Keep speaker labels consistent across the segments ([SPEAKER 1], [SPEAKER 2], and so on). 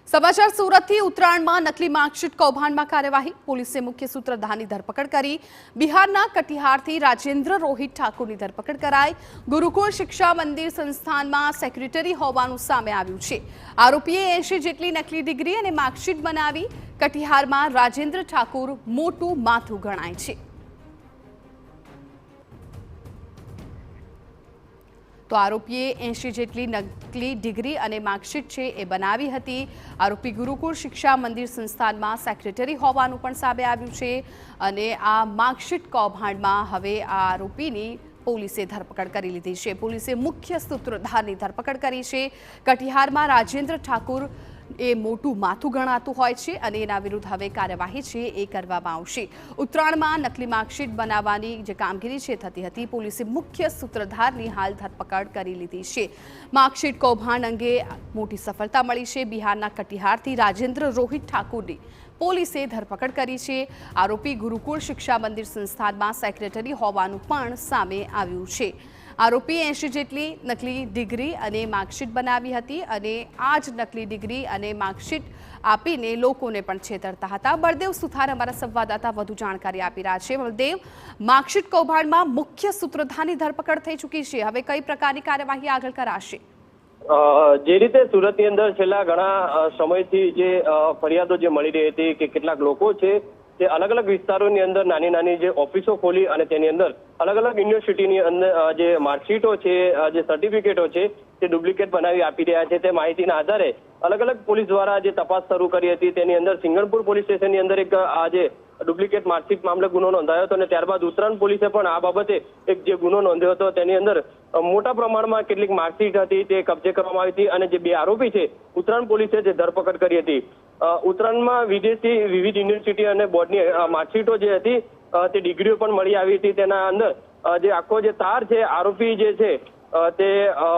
[SPEAKER 1] समाचार सूरतથી ઉત્તરાયણમાં નકલી માર્કશીટ કૌભાંડમાં કાર્યવાહી પોલીસે મુખ્ય સૂત્રધારની ધરપકડ કરી બિહારના કટિહારથી રાજેન્દ્ર રોહિત ઠાકુરની ધરપકડ કરાઈ ગુરુકુળ શિક્ષા મંદિર સંસ્થાનમાં સેક્રેટરી હોવાનું સામે આવ્યું છે આરોપીએ 80 જેટલી નકલી ડિગ્રી અને માર્કશીટ બનાવી કટિહારમાં રાજેન્દ્ર ઠાકુર મોટું માથું ગણાય છે तो आरोपीए 80 જેટલી નકલી ડિગ્રી અને માર્કશીટ છે એ બનાવી હતી આરોપી ગુરુકુળ શિક્ષા મંદિર સંસ્થાનમાં સેક્રેટરી હોવાનું પણ સામે આવ્યું છે અને આ માર્કશીટ કૌભાંડમાં હવે આ આરોપીની પોલીસે ધરપકડ કરી લીધી છે પોલીસે મુખ્ય સૂત્રધારની ધરપકડ કરી છે કટિહારમાં રાજેન્દ્ર ઠાકુર એ મોટું માથું ગણાતું હોય છે અને એના વિરુદ્ધ હવે કાર્યવાહી છે એ કરવામાં આવશે ઉત્તરાયણમાં નકલી માર્કશીટ બનાવવાની જે કામગીરી છે થતી હતી પોલીસે મુખ્ય સૂત્રધારની હાલ ધરપકડ કરી લીધી છે માર્કશીટ કૌભાંડ અંગે મોટી સફળતા મળી છે બિહારના કટિહારથી રાજેન્દ્ર રોહિત ઠાકુરની પોલીસે ધરપકડ કરી છે આરોપી ગુરુકુળ શિક્ષા મંદિર સંસ્થાનમાં સેક્રેટરી હોવાનું પણ સામે આવ્યું છે આરોપી 80 જેટલી નકલી ડિગ્રી અને માર્કશીટ બનાવી હતી અને આ જ નકલી ડિગ્રી અને માર્કશીટ આપીને લોકોને પણ છેતરતા હતા બળદેવ સુથાર અમારા સંવાદદાતા વધુ જાણકારી આપી રહ્યા છે બળદેવ માર્કશીટ કૌભાંડમાં મુખ્ય સૂત્રધારની ધરપકડ થઈ ચૂકી છે હવે કઈ પ્રકારની કાર્યવાહી આગળ કરાશે
[SPEAKER 2] જે રીતે સુરતની અંદર છેલ્લા ઘણા સમયથી જે ફરિયાદો જે મળી રહી હતી કે કેટલાક લોકો છે તે અલગ અલગ વિસ્તારોની અંદર નાની નાની જે ઓફિસો ખોલી અને તેની અંદર અલગ અલગ યુનિવર્સિટીની અંદર જે માર્કશીટો છે જે સર્ટિફિકેટો છે તે ડુપ્લિકેટ બનાવી આપી રહ્યા છે તે માહિતીના આધારે અલગ અલગ પોલીસ દ્વારા જે તપાસ શરૂ કરી હતી તેની અંદર સિંગણપુર પોલીસ સ્ટેશનની અંદર એક આજે ડુપ્લિકેટ માર્કશીટ મામલે ગુનો નોંધાયો હતો અને ત્યારબાદ ઉત્તરાયણ પોલીસે પણ આ બાબતે એક જે ગુનો નોંધ્યો હતો તેની અંદર મોટા પ્રમાણમાં કેટલીક માર્કશીટ હતી તે કબજે કરવામાં આવી હતી અને જે બે આરોપી છે ઉત્તરાયણ પોલીસે જે ધરપકડ કરી હતી ઉત્તરાયણમાં વિદેશી વિવિધ યુનિવર્સિટી અને બોર્ડની માર્કશીટો જે હતી તે ડિગ્રીઓ પણ મળી આવી હતી તેના અંદર જે આખો જે તાર છે આરોપી જે છે તે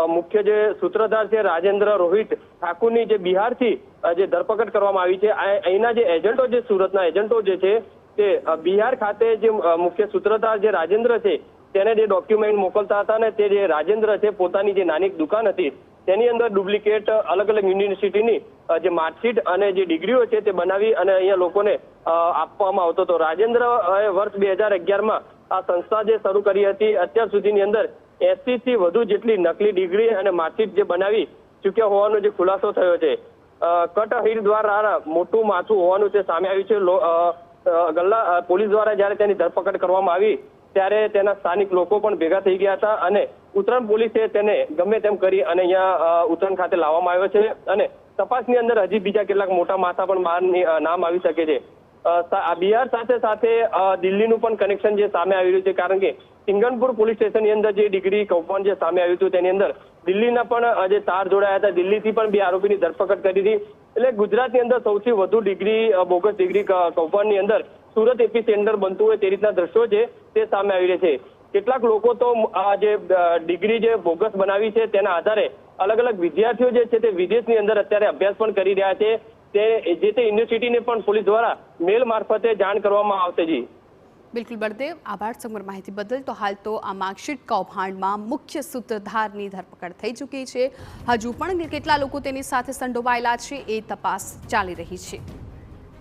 [SPEAKER 2] મુખ્ય જે સૂત્રધાર છે રાજેન્દ્ર રોહિત ઠાકુરની જે બિહારથી જે ધરપકડ કરવામાં આવી છે અહીંના જે એજન્ટો જે સુરતના એજન્ટો જે છે તે બિહાર ખાતે જે મુખ્ય સૂત્રધાર જે રાજેન્દ્ર છે તેને જે ડોક્યુમેન્ટ મોકલતા હતા ને તે જે રાજેન્દ્ર છે પોતાની જે નાની દુકાન હતી તેની અંદર ડુપ્લિકેટ અલગ અલગ યુનિવર્સિટીની જે માર્કશીટ અને જે ડિગ્રીઓ છે તે બનાવી અને અહીંયા લોકોને આપવામાં આવતો હતો રાજેન્દ્ર વર્ષ 2011માં આ સંસ્થા જે શરૂ કરી હતી અત્યાર સુધીની અંદર 80 થી વધુ જેટલી નકલી ડિગ્રી અને માર્કશીટ જે બનાવી ચૂક્યા હોવાનો જે ખુલાસો થયો છે કટહીર દ્વારા મોટું માથું હોવાનું તે સામે આવ્યું છે ગલ્લા પોલીસ દ્વારા જ્યારે તેની ધરપકડ કરવામાં આવી ત્યારે તેના સ્થાનિક લોકો પણ ભેગા થઈ ગયા હતા અને ઉત્તરાયણ પોલીસે તેને ગમે તેમ કરી અને અહીંયા ઉત્તરાયણ ખાતે લાવવામાં આવ્યો છે અને તપાસની અંદર હજી બીજા કેટલાક મોટા માથા પણ બહાર નામ આવી શકે છે બિહાર સાથે સાથે દિલ્હીનું પણ કનેક્શન જે સામે આવી રહ્યું છે કારણ કે સિંગણપુર પોલીસ સ્ટેશનની અંદર જે ડિગ્રી કૌભાંડ જે સામે આવ્યું હતું તેની અંદર દિલ્હીના પણ જે તાર જોડાયા હતા દિલ્હીથી પણ બે આરોપીની ધરપકડ કરી હતી એટલે ગુજરાતની અંદર સૌથી વધુ ડિગ્રી બોગસ ડિગ્રી કૌભાંડની અંદર સુરત એપી સેન્ટર બનતું હોય તે રીતના દ્રશ્યો છે તે સામે આવી રહ્યા છે કેટલાક લોકો તો આ જે ડિગ્રી જે બોગસ બનાવી છે તેના આધારે અલગ અલગ વિદ્યાર્થીઓ જે છે તે વિદેશની અંદર અત્યારે અભ્યાસ પણ કરી રહ્યા છે તે જે તે યુનિવર્સિટીને પણ પોલીસ દ્વારા મેલ મારફતે જાણ કરવામાં આવશે જી
[SPEAKER 1] બિલકુલ બળદેવ આભાર સમગ્ર માહિતી બદલ તો હાલ તો આ માર્કશીટ કૌભાંડમાં મુખ્ય સૂત્રધારની ધરપકડ થઈ ચૂકી છે હજુ પણ કેટલા લોકો તેની સાથે સંડોવાયેલા છે એ તપાસ ચાલી રહી છે